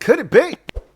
Could it be?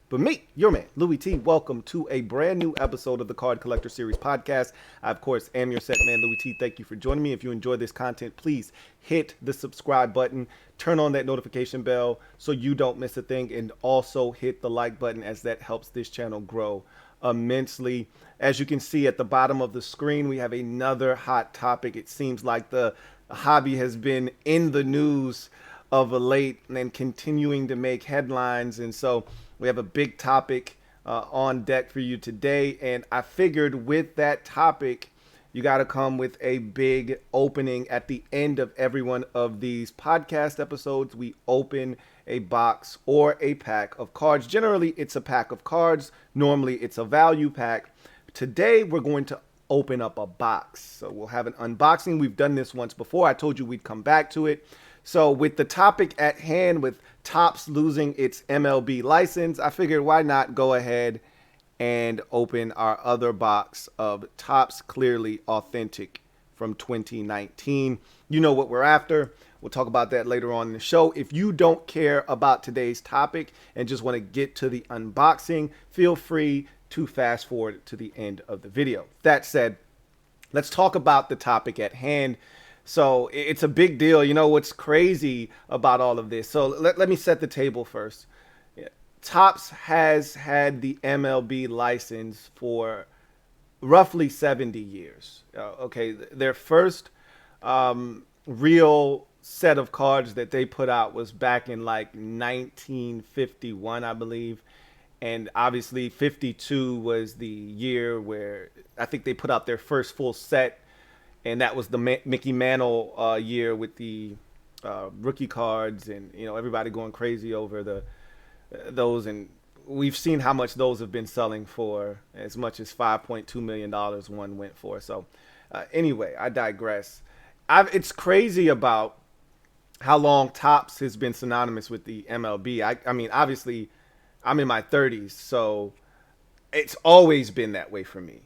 But me, your man, Louie T, welcome to a brand new episode of the Card Collector Series podcast. I, of course, am your set man, Louie T. Thank you for joining me. If you enjoy this content, please hit the subscribe button, turn on that notification bell so you don't miss a thing, and also hit the like button as that helps this channel grow immensely. As you can see at the bottom of the screen, we have another hot topic. It seems like the hobby has been in the news of late and continuing to make headlines, and so we have a big topic on deck for you today. And I figured with that topic, you got to come with a big opening at the end of every one of these podcast episodes. We open a box or a pack of cards. Generally, it's a pack of cards. Normally, it's a value pack. Today, we're going to open up a box. So we'll have an unboxing. We've done this once before. I told you we'd come back to it. So with the topic at hand, with Topps losing its MLB license, I figured why not go ahead and open our other box of Topps Clearly Authentic from 2019. You know what we're after. We'll talk about that later on in the show. If you don't care about today's topic and just want to get to the unboxing, feel free to fast forward to the end of the video. That said, let's talk about the topic at hand. So it's a big deal. You know what's crazy about all of this? So let me set the table first. Topps has had the MLB license for roughly 70 years. Okay, their first real set of cards that they put out was back in like 1951, I believe. And obviously 52 was the year where I think they put out their first full set. And that was the Mickey Mantle year with the rookie cards, and everybody going crazy over those. And we've seen how much those have been selling for, as much as $5.2 million one went for. So anyway, I digress. It's crazy about how long Topps has been synonymous with the MLB. I mean, obviously, I'm in my 30s, so it's always been that way for me.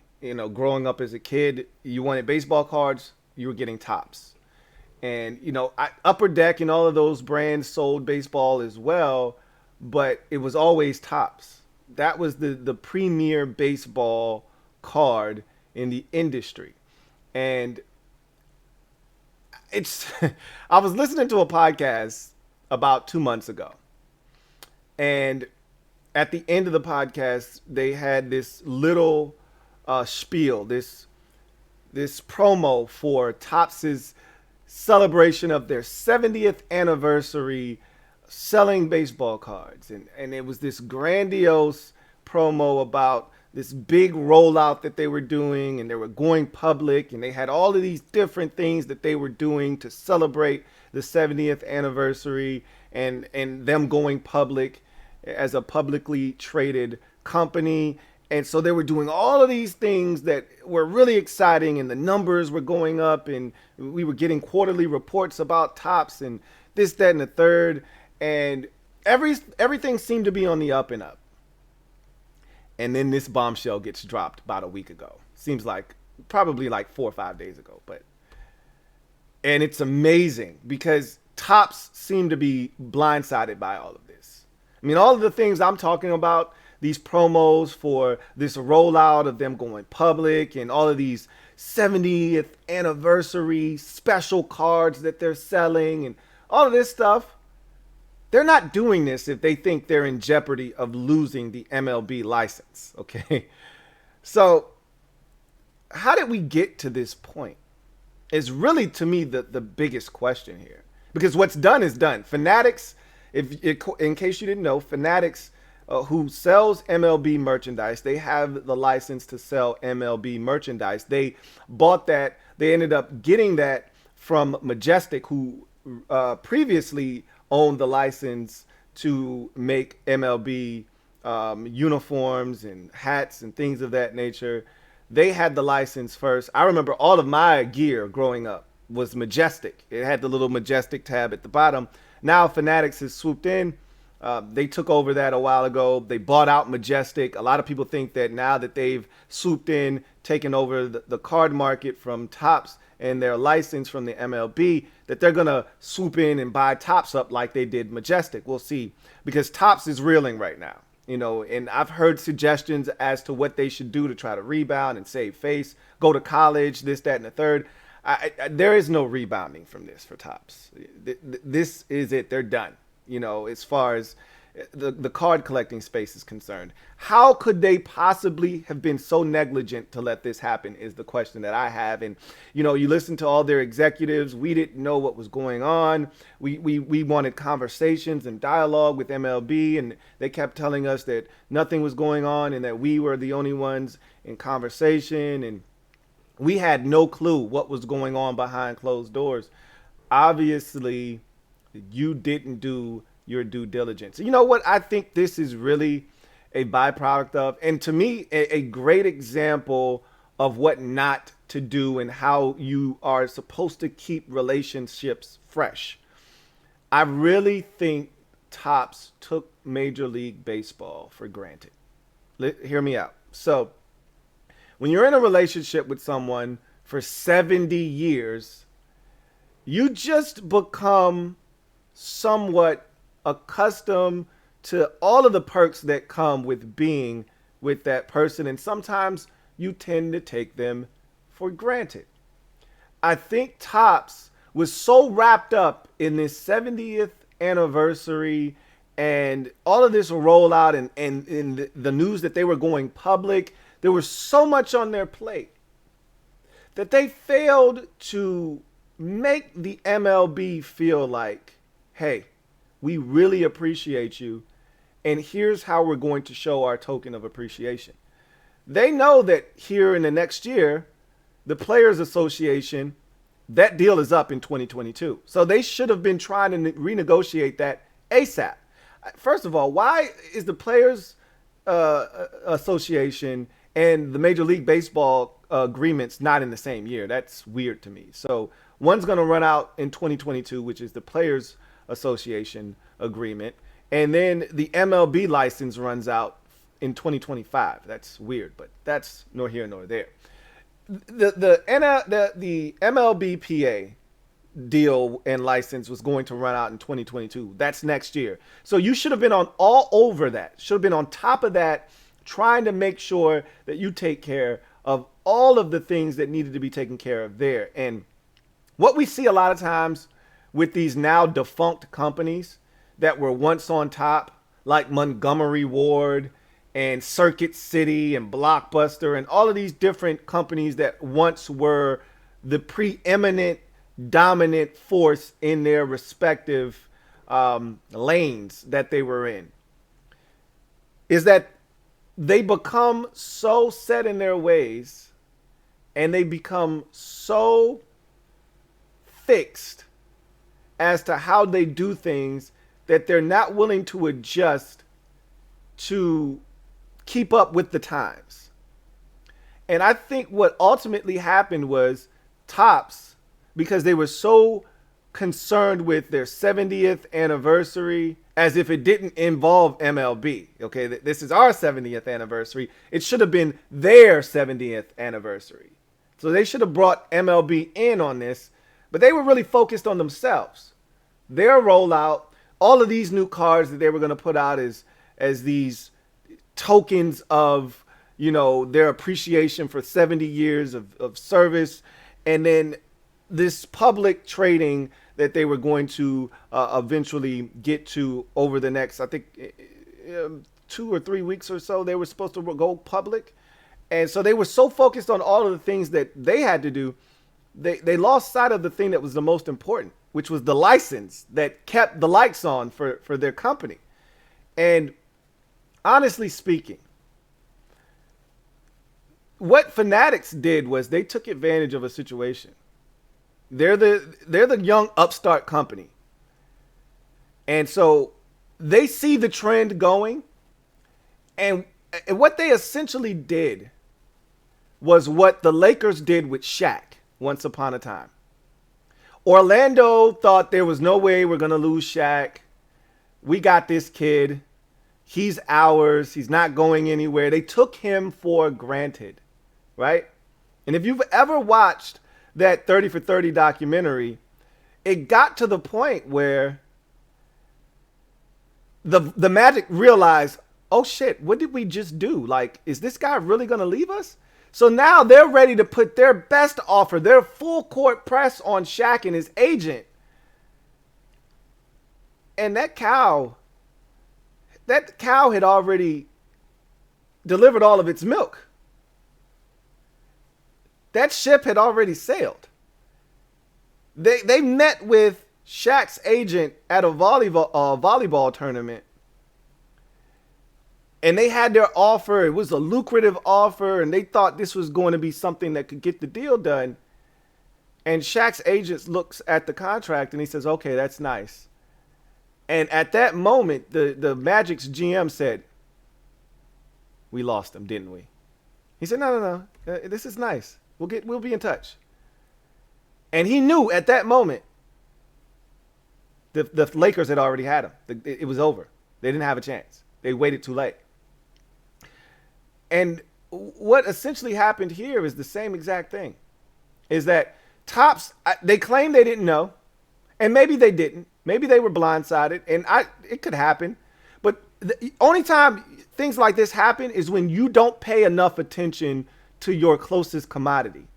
Growing up as a kid, you wanted baseball cards, you were getting Topps. And, Upper Deck and all of those brands sold baseball as well, but it was always Topps. That was the premier baseball card in the industry. And I was listening to a podcast about 2 months ago. And at the end of the podcast, they had this little spiel, this promo for Topps' celebration of their 70th anniversary selling baseball cards. And it was this grandiose promo about this big rollout that they were doing, and they were going public, and they had all of these different things that they were doing to celebrate the 70th anniversary and them going public as a publicly traded company. And so they were doing all of these things that were really exciting, and the numbers were going up, and we were getting quarterly reports about Topps and this, that, and the third. And everything seemed to be on the up and up. And then this bombshell gets dropped about a week ago. Seems like probably like 4 or 5 days ago. And it's amazing because Topps seemed to be blindsided by all of this. I mean, all of the things I'm talking about, these promos for this rollout of them going public and all of these 70th anniversary special cards that they're selling and all of this stuff, they're not doing this if they think they're in jeopardy of losing the MLB license, okay? So how did we get to this point is really, to me, the biggest question here. Because what's done is done. Fanatics, in case you didn't know, Fanatics, who sells MLB merchandise, they have the license to sell MLB merchandise. They bought that. They ended up getting that from Majestic, who previously owned the license to make MLB uniforms and hats and things of that nature. They had the license first. I remember all of my gear growing up was Majestic. It had the little Majestic tab at the bottom. Now Fanatics has swooped in. They took over that a while ago. They bought out Majestic. A lot of people think that now that they've swooped in, taken over the card market from Topps and their license from the MLB, that they're going to swoop in and buy Topps up like they did Majestic. We'll see, because Topps is reeling right now. And I've heard suggestions as to what they should do to try to rebound and save face, go to college, this, that, and the third. There is no rebounding from this for Topps. This is it. They're done. As far as the card collecting space is concerned. How could they possibly have been so negligent to let this happen is the question that I have. And, you listen to all their executives. We didn't know what was going on. We wanted conversations and dialogue with MLB, and they kept telling us that nothing was going on and that we were the only ones in conversation. And we had no clue what was going on behind closed doors. Obviously, you didn't do your due diligence. You know what I think this is really a byproduct of? And to me, a great example of what not to do and how you are supposed to keep relationships fresh. I really think Topps took Major League Baseball for granted. Hear me out. So when you're in a relationship with someone for 70 years, you just become somewhat accustomed to all of the perks that come with being with that person, and sometimes you tend to take them for granted. I think Topps was so wrapped up in this 70th anniversary and all of this rollout and the news that they were going public. There was so much on their plate that they failed to make the MLB feel like, hey, we really appreciate you, and here's how we're going to show our token of appreciation. They know that here in the next year, the Players Association, that deal is up in 2022. So they should have been trying to renegotiate that ASAP. First of all, why is the Players Association and the Major League Baseball agreements not in the same year? That's weird to me. So one's going to run out in 2022, which is the Players Association agreement, and then the MLB license runs out in 2025. That's weird, but that's nor here nor there. The MLBPA deal and license was going to run out in 2022. That's next year. So you should have been on all over that. Should have been on top of that, trying to make sure that you take care of all of the things that needed to be taken care of there. And what we see a lot of times with these now defunct companies that were once on top, like Montgomery Ward and Circuit City and Blockbuster and all of these different companies that once were the preeminent dominant force in their respective lanes that they were in, is that they become so set in their ways and they become so fixed as to how they do things that they're not willing to adjust to keep up with the times. And I think what ultimately happened was Topps, because they were so concerned with their 70th anniversary, as if it didn't involve MLB. Okay, this is our 70th anniversary. It should have been their 70th anniversary. So they should have brought MLB in on this, but they were really focused on themselves. Their rollout, all of these new cards that they were going to put out as these tokens of, their appreciation for 70 years of service. And then this public trading that they were going to eventually get to over the next, I think, 2 or 3 weeks or so. They were supposed to go public. And so they were so focused on all of the things that they had to do, they lost sight of the thing that was the most important, which was the license that kept the lights on for their company. And honestly speaking, what Fanatics did was they took advantage of a situation. They're the young upstart company. And so they see the trend going. And what they essentially did was what the Lakers did with Shaq once upon a time. Orlando thought there was no way we're going to lose Shaq. We got this kid. He's ours. He's not going anywhere. They took him for granted, right? And if you've ever watched that 30 for 30 documentary, it got to the point where the Magic realized, oh shit, what did we just do? Like, is this guy really gonna leave us? So now they're ready to put their best offer, their full court press on Shaq and his agent. And that cow had already delivered all of its milk. That ship had already sailed. They met with Shaq's agent at a volleyball tournament, and they had their offer. It was a lucrative offer, and they thought this was going to be something that could get the deal done. And Shaq's agent looks at the contract and he says, "Okay, that's nice." And at that moment, the Magic's GM said, "We lost him, didn't we?" He said, "No. This is nice. We'll be in touch." And he knew at that moment the Lakers had already had him. It was over. They didn't have a chance. They waited too late. And what essentially happened here is the same exact thing. Is that Topps, they claim they didn't know, and maybe they didn't. Maybe they were blindsided, and it could happen. But the only time things like this happen is when you don't pay enough attention to your closest commodity.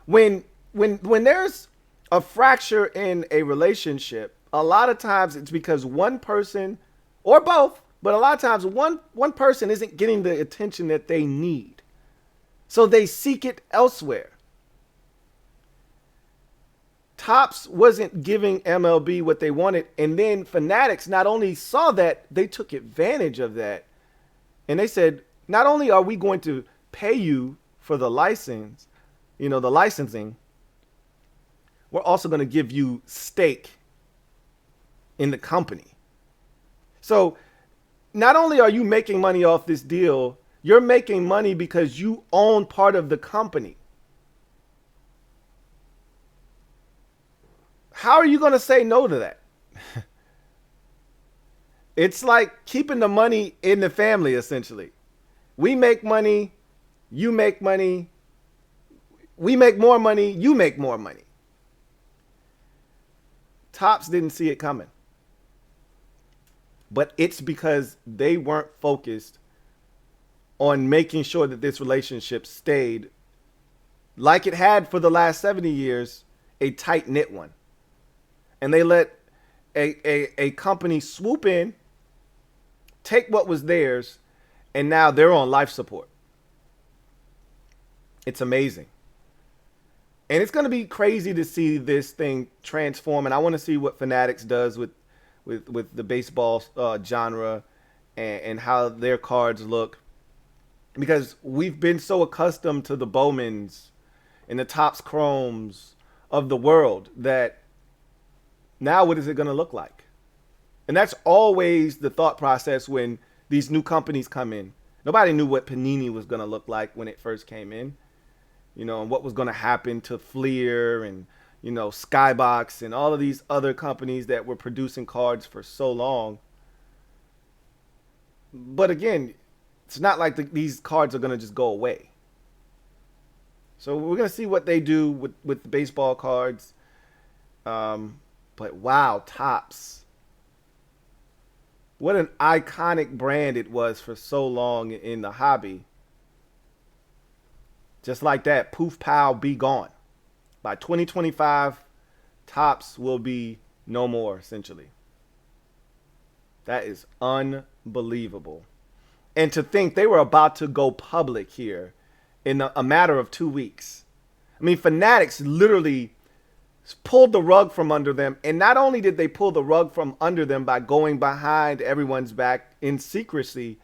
When there's a fracture in a relationship, a lot of times it's because one person, or both, but a lot of times one person isn't getting the attention that they need. So they seek it elsewhere. Topps wasn't giving MLB what they wanted, and then Fanatics not only saw that, they took advantage of that. And they said, not only are we going to pay you for the license, the licensing, we're also going to give you stake in the company. So not only are you making money off this deal, you're making money because you own part of the company. How are you going to say no to that? It's like keeping the money in the family, essentially. We make money, you make money, we make more money, you make more money. Topps didn't see it coming. But it's because they weren't focused on making sure that this relationship stayed, like it had for the last 70 years, a tight-knit one. And they let a company swoop in, take what was theirs, and now they're on life support. It's amazing. And it's going to be crazy to see this thing transform. And I want to see what Fanatics does with the baseball genre and how their cards look. Because we've been so accustomed to the Bowmans and the Topps Chromes of the world that now what is it going to look like? And that's always the thought process when these new companies come in. Nobody knew what Panini was going to look like when it first came in. And what was going to happen to Fleer and, Skybox and all of these other companies that were producing cards for so long. But again, it's not like these cards are going to just go away. So we're going to see what they do with the baseball cards. But wow, Topps. What an iconic brand it was for so long in the hobby. Just like that, poof, pow, be gone. By 2025, Topps will be no more, essentially. That is unbelievable. And to think they were about to go public here in a matter of 2 weeks. I mean, Fanatics literally pulled the rug from under them. And not only did they pull the rug from under them by going behind everyone's back in secrecy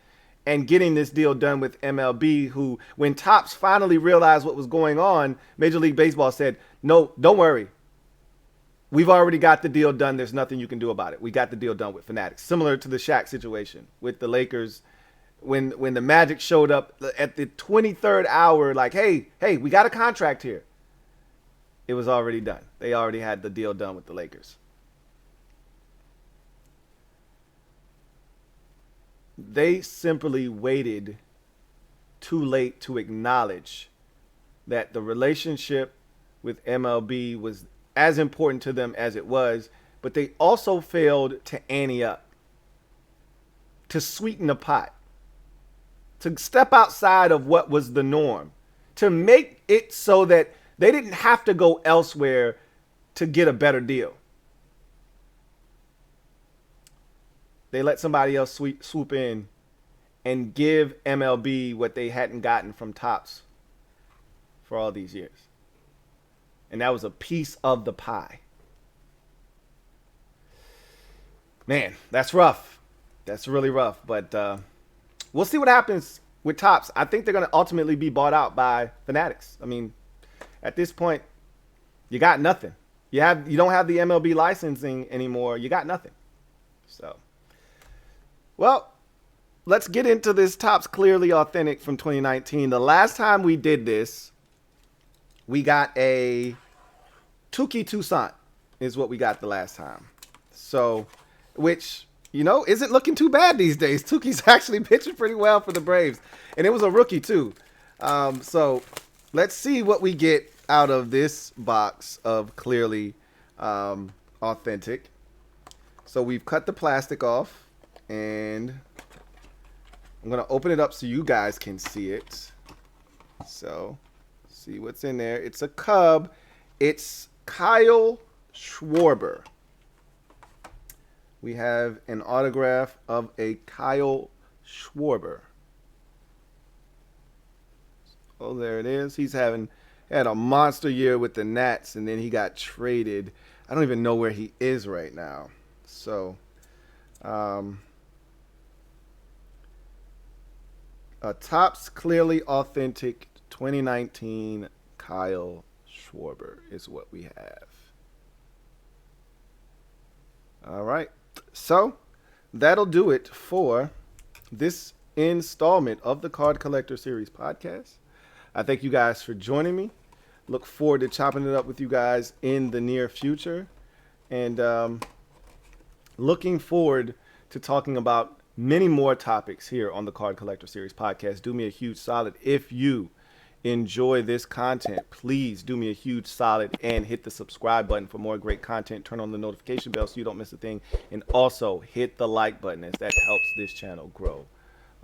and getting this deal done with MLB, who, when Topps finally realized what was going on, Major League Baseball said, no, don't worry. We've already got the deal done. There's nothing you can do about it. We got the deal done with Fanatics. Similar to the Shaq situation with the Lakers. When the Magic showed up at the 23rd hour, like, hey, we got a contract here. It was already done. They already had the deal done with the Lakers. They simply waited too late to acknowledge that the relationship with MLB was as important to them as it was, but they also failed to ante up, to sweeten the pot, to step outside of what was the norm, to make it so that they didn't have to go elsewhere to get a better deal. They let somebody else swoop in and give MLB what they hadn't gotten from Topps for all these years. And that was a piece of the pie. Man, that's rough. That's really rough. But we'll see what happens with Topps. I think they're going to ultimately be bought out by Fanatics. I mean, at this point, you got nothing. You don't have the MLB licensing anymore. You got nothing. So, well, let's get into this Topps Clearly Authentic from 2019. The last time we did this, we got a Touki Toussaint is what we got the last time. So, which, isn't looking too bad these days. Touki's actually pitching pretty well for the Braves. And it was a rookie, too. So, let's see what we get out of this box of Clearly Authentic. So, we've cut the plastic off. And I'm going to open it up so you guys can see it. So, see what's in there. It's a Cub. It's Kyle Schwarber. We have an autograph of a Kyle Schwarber. Oh, there it is. He's had a monster year with the Nats, and then he got traded. I don't even know where he is right now. So, a Topps Clearly Authentic 2019 Kyle Schwarber is what we have. All right. So, that'll do it for this installment of the Card Collector Series podcast. I thank you guys for joining me. Look forward to chopping it up with you guys in the near future. And looking forward to talking about many more topics here on the Card Collector Series podcast. Do me a huge solid. If you enjoy this content, please do me a huge solid and hit the subscribe button for more great content. Turn on the notification bell so you don't miss a thing. And also hit the like button, as that helps this channel grow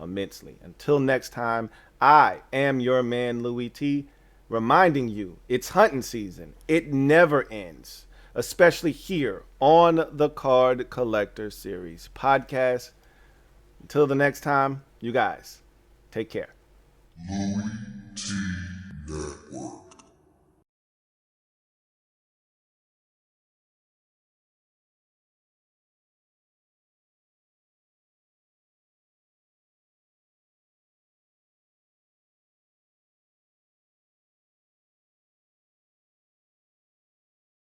immensely. Until next time, I am your man, Louie T, reminding you it's hunting season. It never ends, especially here on the Card Collector Series podcast. Until the next time, you guys, take care. Louie